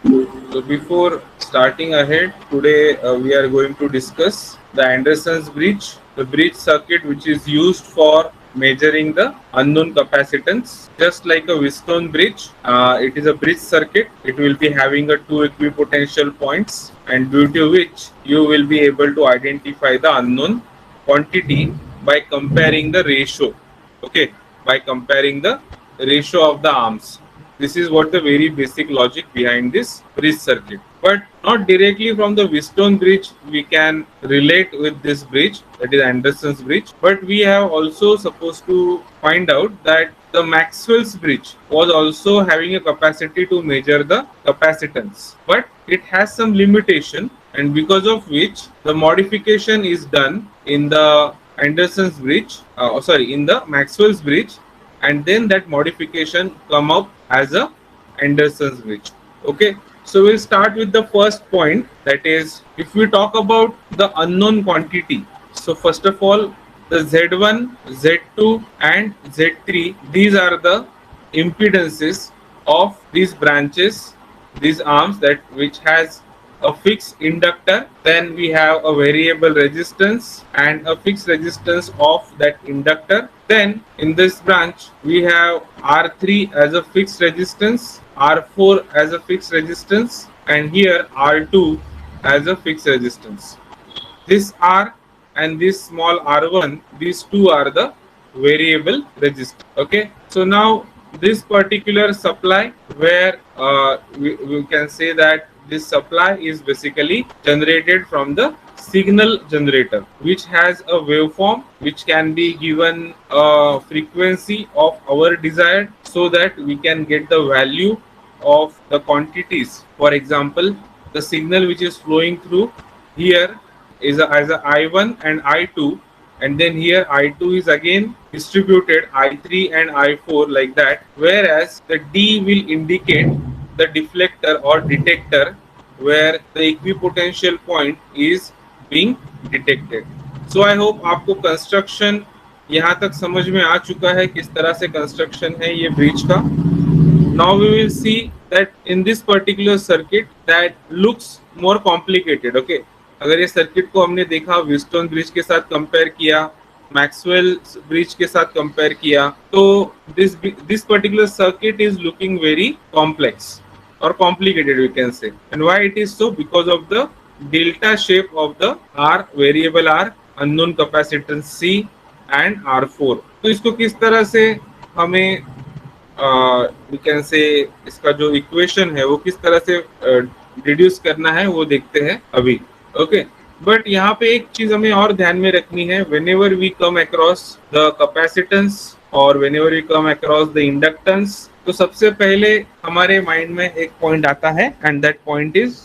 So before starting ahead, today we are going to discuss the Anderson's bridge, the bridge circuit which is used for measuring the unknown capacitance. Just like a Wheatstone bridge, it is a bridge circuit. It will be having a two equipotential points, and due to which you will be able to identify the unknown quantity by comparing the ratio. Okay, by comparing the ratio of the arms. This is what the very basic logic behind this bridge circuit. But not directly from the Wheatstone bridge we can relate with this bridge, that is Anderson's bridge. But we have also supposed to find out that the Maxwell's bridge was also having a capacity to measure the capacitance. But it has some limitation, and because of which the modification is done in the Anderson's bridge, in the Maxwell's bridge, and then that modification come up as a Anderson's bridge. Okay, so we'll start with the first point, that is if we talk about the unknown quantity. So first of all, the Z1, Z2 and Z3, these are the impedances of these branches, these arms, that which has a fixed inductor, then we have a variable resistance and a fixed resistance of that inductor. Then in this branch we have R3 as a fixed resistance, R4 as a fixed resistance, and here R2 as a fixed resistance. This R and this small R1, these two are the variable resistance. Okay, so now this particular supply, where we can say that this supply is basically generated from the signal generator, which has a waveform which can be given a frequency of our desired, so that we can get the value of the quantities. For example, the signal which is flowing through here is as a I1 and I2, and then here I2 is again distributed I3 and I4 like that, whereas the D will indicate the deflector or detector where the equipotential point is being detected. So I hope आपको construction यहाँ तक समझ में आ चुका है, किस तरह से कंस्ट्रक्शन है ये ब्रिज का. Now we will see that in this particular circuit that looks more complicated. Okay, अगर ये सर्किट को हमने देखा, व्हीटस्टोन ब्रिज के साथ कंपेयर किया, मैक्सवेल ब्रिज के साथ कंपेयर किया, तो this particular circuit is looking very complex or complicated, we can say. And why it is so? Because of the delta shape of the R, variable R, unknown capacitance C and R4. तो इसको किस तरह से हमें we can say इसका जो equation है वो किस तरह से डिड्यूस करना है वो देखते हैं अभी. ओके, बट यहाँ पे एक चीज हमें और ध्यान में रखनी है. Whenever we come across the capacitance और whenever we come across the inductance, तो सबसे पहले हमारे माइंड में एक पॉइंट आता है, and that point is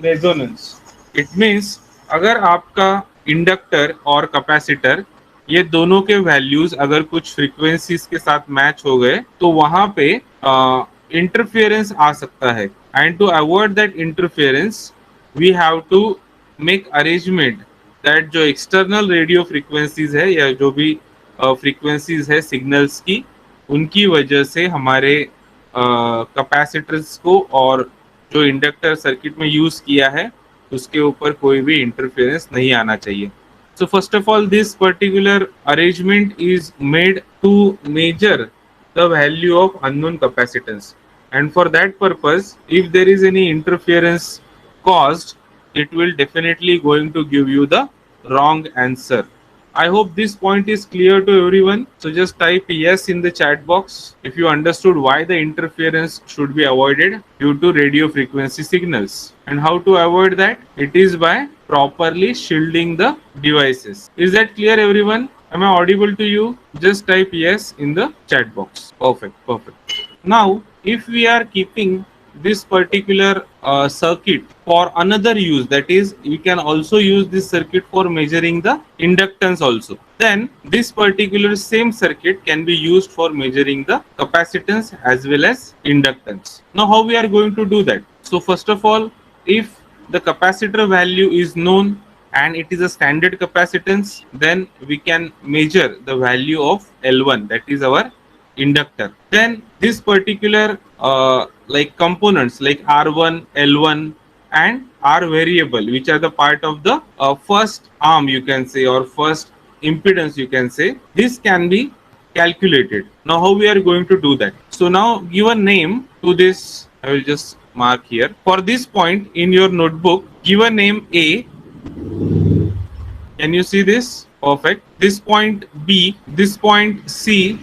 resonance. It means अगर आपका इंडक्टर और कैपेसिटर ये दोनों के वैल्यूज अगर कुछ फ्रीक्वेंसीज के साथ मैच हो गए, तो वहां पे इंटरफेरेंस आ सकता है. And to avoid that interference we have to make arrangement that जो एक्सटर्नल रेडियो फ्रीक्वेंसीज है या जो भी फ्रीक्वेंसीज है सिग्नल्स की, उनकी वजह से हमारे कैपेसिटर्स को और जो इंडक्टर सर्किट में यूज किया है उसके ऊपर कोई भी इंटरफेरेंस नहीं आना चाहिए. So first of all, this particular arrangement is made to measure the value of unknown capacitance, and for that purpose, if there is any interference caused, it will definitely going to give you the wrong answer. I hope this point is clear to everyone. So just type yes in the chat box if you understood why the interference should be avoided due to radio frequency signals, and how to avoid that. It is by properly shielding the devices. Is that clear, everyone? Am I audible to you? Just type yes in the chat box. Perfect. Now, if we are keeping this particular circuit for another use, that is we can also use this circuit for measuring the inductance also, then this particular same circuit can be used for measuring the capacitance as well as inductance. Now how we are going to do that? So first of all, if the capacitor value is known and it is a standard capacitance, then we can measure the value of L1, that is our inductor. Then this particular like components like R1, L1 and R variable, which are the part of the first arm, you can say, or first impedance, you can say. This can be calculated. Now how we are going to do that? So now give a name to this. I will just mark here. For this point in your notebook, give a name A. Can you see this? Perfect. This point B, this point C,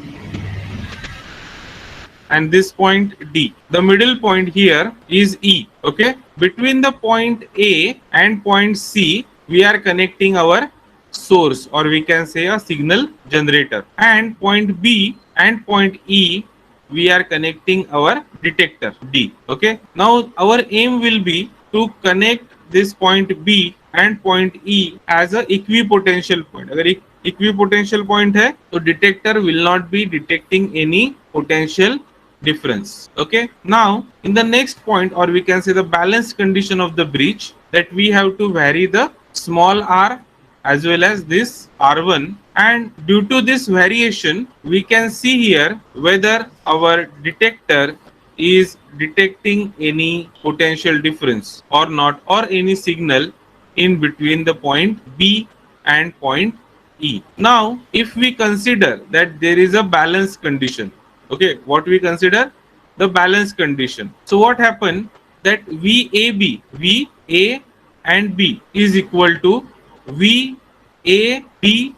and this point D. The middle point here is E. Okay. Between the point A and point C, we are connecting our source, or we can say a signal generator. And point B and point E, we are connecting our detector D. Okay. Now our aim will be to connect this point B and point E as a equipotential point. अगर equipotential point है तो detector will not be detecting any potential difference. Okay. Now in the next point, or we can say the balance condition of the bridge, that we have to vary the small r as well as this r1, and due to this variation we can see here whether our detector is detecting any potential difference or not, or any signal in between the point B and point E. Now if we consider that there is a balance condition, okay, what we consider the balance condition. So what happened that VA and B is equal to VABE.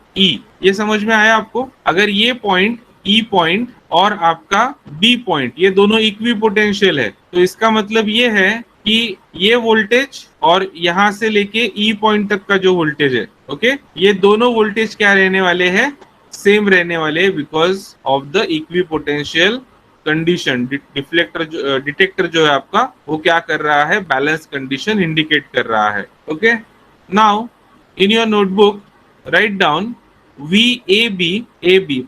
ये समझ में आया आपको? अगर ये point E point और आपका B point ये दोनों इक्विपोटेंशियल है, तो इसका मतलब ये है कि ये वोल्टेज और यहां से लेके E पॉइंट तक का जो वोल्टेज है, ओके, ये दोनों वोल्टेज क्या रहने वाले हैं? सेम रहने वाले, because of the equipotential condition. Detector जो है आपका वो क्या कर रहा है? बैलेंस कंडीशन इंडिकेट कर रहा है. Okay. Now in your notebook write down VAB.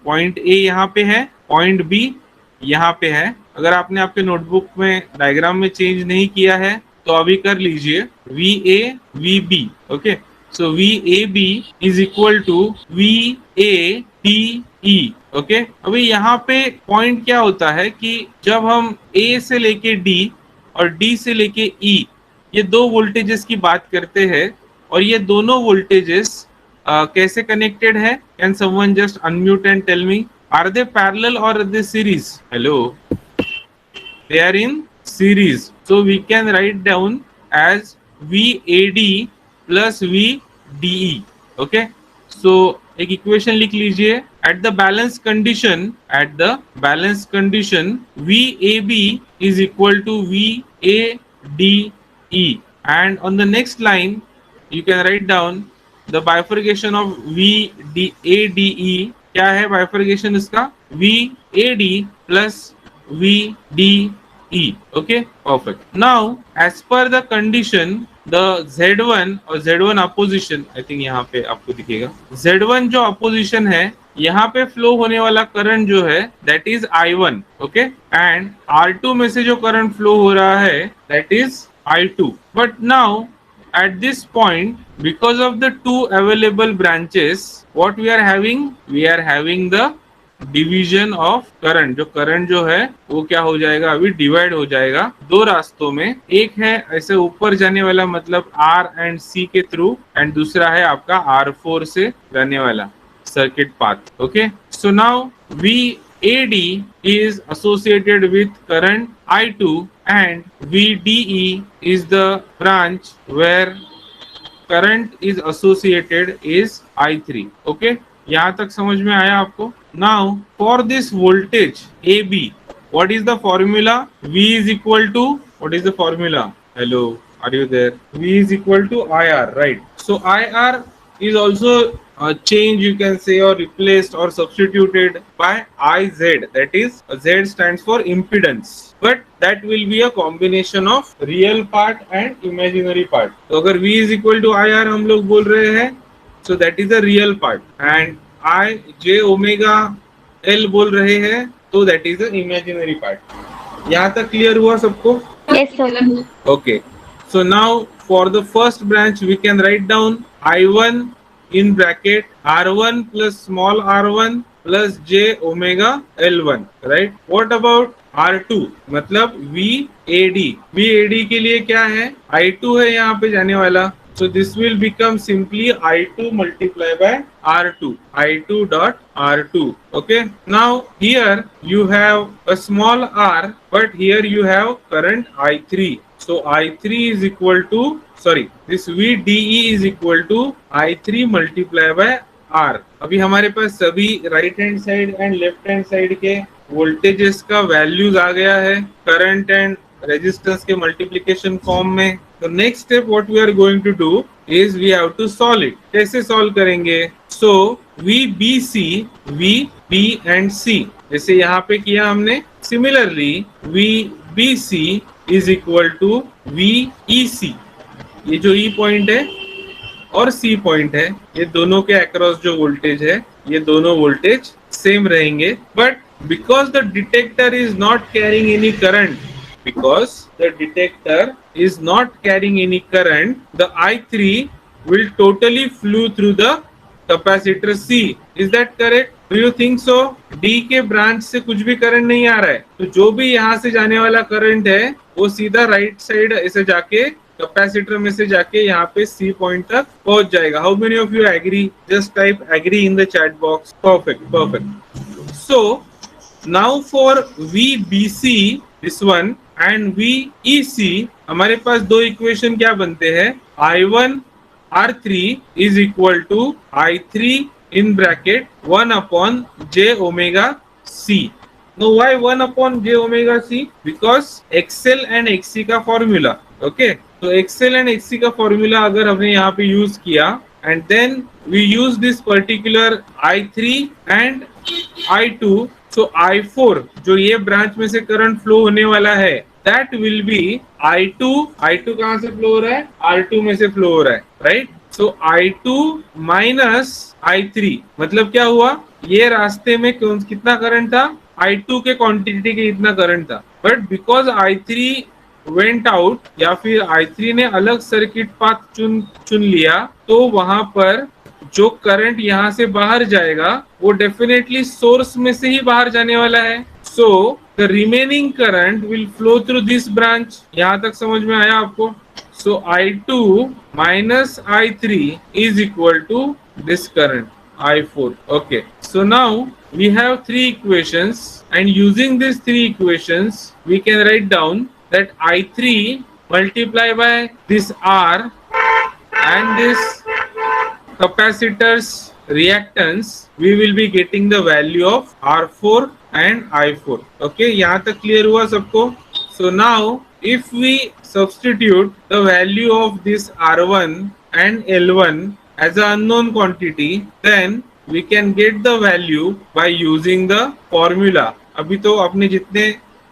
Point A यहाँ पे है, पॉइंट B यहाँ पे है. अगर आपने आपके नोटबुक में डायग्राम में चेंज नहीं किया है तो अभी कर लीजिए. VAVB. Okay. So VAB is equal to VADE. Okay. अभी यहाँ पे पॉइंट क्या होता है कि जब हम A से लेके D और D से लेके E ये दो वोल्टेजेस की बात करते हैं, और ये दोनों वोल्टेजेस कैसे कनेक्टेड है? Can someone just unmute and tell me, are they parallel और are they series? Hello, they are in series, so we can write down as VAD plus VDE. okay, so एक equation लिख लीजिए. at the balance condition VAB is equal to VADE, and on the next line you can write down the bifurcation of VADE. क्या है bifurcation इसका? VAD plus VDE. Okay, perfect. Now as per the condition, the Z1 और Z1 opposition, I think यहाँ पे आपको दिखेगा Z1 जो opposition है, यहाँ पे फ्लो होने वाला करंट जो है that is I1. okay, and R2 में से जो करंट फ्लो हो रहा है that is I2. but now at this point, because of the two available branches, what we are having the division of current. जो current जो है वो क्या हो जाएगा? अभी डिवाइड हो जाएगा दो रास्तों में. एक है ऐसे ऊपर जाने वाला, मतलब R एंड C के थ्रू, एंड दूसरा है आपका R4 से जाने वाला circuit path. Okay. So now VAD is associated with current I2 and VDE is the branch where current is associated is I3. okay, यहाँ तक समझ में आया आपको? Now for this voltage AB, what is the formula? V is equal to, what is the formula? Hello, are you there? V is equal to IR, right? So IR is also changed, you can say, or replaced or substituted by IZ. That is, Z stands for impedance, but that will be a combination of real part and imaginary part. तो अगर V is equal to IR हम लोग बोल रहे हैं, so that is the real part, and I J omega L बोल रहे हैं तो that is the imaginary part. यहाँ तक क्लियर हुआ सबको? Yes, sir. Okay. So now for the first branch we can write down I1 in bracket R1 plus small r1 plus J omega L1, right? What about R2 मतलब VAD, VAD के लिए क्या है, I2 है यहाँ पे जाने वाला, so this will become simply I2 multiplied by R2, I2 dot R2. Okay, now here you have a small r, but here you have current I3, so I3 is equal to, sorry, this VDE is equal to I3 multiplied by R. अभी हमारे पास सभी right hand side and left hand side के voltages का values आ गया है current and resistance के मल्टीप्लिकेशन फॉर्म में. तो next step what we are going to do is we have to solve it. कैसे सॉल्व करेंगे? So VBC, VB and C जैसे यहाँ पे किया हमने, similarly VBC is equal to VEC. ये जो E पॉइंट है और C पॉइंट है, ये दोनों के अक्रॉस जो वोल्टेज है, ये दोनों वोल्टेज सेम रहेंगे. But because the detector is not carrying any current, because the detector is not carrying any current, the I3 will totally flow through the capacitor C. Is that correct? Do you think so? D के branch से कुछ भी current नहीं आ रहा है, तो जो भी यहाँ से जाने वाला करंट है वो सीधा राइट साइड ऐसे जाके कैपेसिटर में से जाके यहाँ पे C पॉइंट तक पहुंच जाएगा. How many of you agree? Just type agree in the chat box. Perfect, perfect. So now for VBC, this one, and VEC, हमारे पास दो इक्वेशन क्या बनते हैं, I1 R3 is equal to I3 in bracket 1 upon j omega C. Now why 1 upon j omega C? Because XL and XC का formula. Okay, तो XL and XC का formula अगर हमने यहाँ पे यूज किया and then we use this particular I3 and I2, so I4 जो ये ब्रांच में से करंट फ्लो होने वाला है, that will be I2. I2 कहाँ से फ्लो हो रहा है? R2 में से फ्लो हो रहा है, राइट? सो I2 माइनस I3 मतलब क्या हुआ, ये रास्ते में कितना करंट था, I2 के क्वांटिटी के इतना करंट था. But because I3 went out या फिर I3 ने अलग सर्किट पाथ चुन लिया, तो वहां पर जो करंट यहाँ से बाहर जाएगा वो डेफिनेटली सोर्स में से ही बाहर जाने वाला है. So the remaining current will flow through this branch. यहाँ तक समझ में आया आपको? सो I2 minus I3 is equal to this current I4. Okay, so now we have three equations, and using these three equations we can write down that I3 multiplied by this R and this capacitor's reactance, we will be getting the value of R4 and I4. Okay, यहाँ तक clear हुआ सबको? So now if we substitute the value of this R1 and L1 as an unknown quantity, then we can get the value by using the formula. अभी तो आपने जितने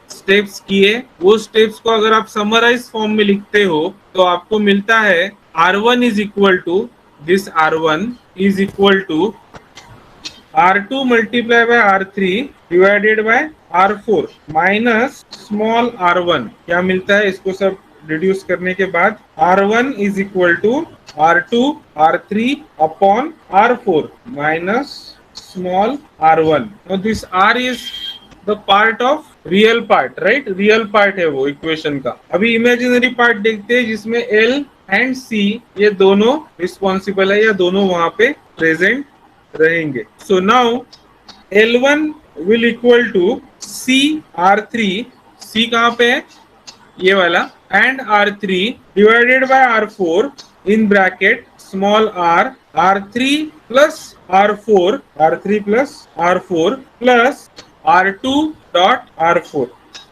steps किए वो स्टेप्स को अगर आप समराइज फॉर्म में लिखते हो तो आपको मिलता है R1 is equal to this R1 is equal to R2 multiplied by R3 divided by R4 minus small r1. क्या मिलता है इसको सब रिड्यूस करने के बाद? R1 is equal to R2 R3 upon R4 minus small r1. Now this R is the part of real part, right? Real part है वो इक्वेशन का. अभी इमेजिनरी पार्ट देखते हैं जिसमें L एंड C ये दोनों रिस्पॉन्सिबल है या दोनों वहां पे प्रेजेंट रहेंगे. So now L1 will equal to C R3. C कहाँ पे है? ये वाला. And R3 divided by R4 in bracket small r, R3 plus R4, R3 plus R4 plus R2 dot R4.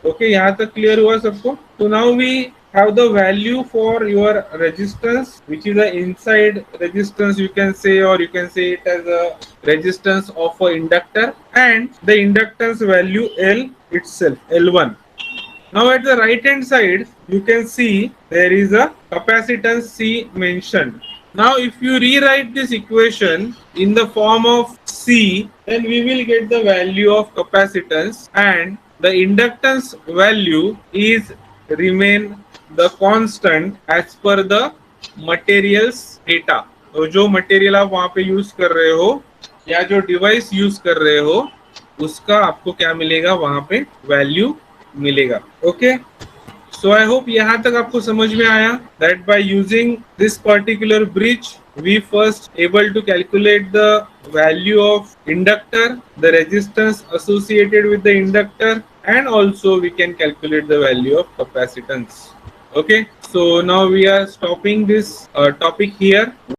Okay, यहाँ तक क्लियर हुआ सबको? So now we have the value for your resistance, which is the inside resistance, you can say, or you can say it as a resistance of a inductor, and the inductance value L itself, L1. Now at the right hand side you can see there is a capacitance C mentioned. Now if you rewrite this equation in the form of C, then we will get the value of capacitance, and the inductance value is remain the constant as per the materials data. तो जो material आप वहां पे use कर रहे हो या जो डिवाइस यूज कर रहे हो उसका आपको क्या मिलेगा वहां पे वैल्यू मिलेगा. ओके. So I hope यहाँ तक आपको समझ में आया that by using this particular bridge we first able to calculate the value of inductor, the resistance associated with the inductor, and also we can calculate the value of capacitance. Okay, so now we are stopping this topic here.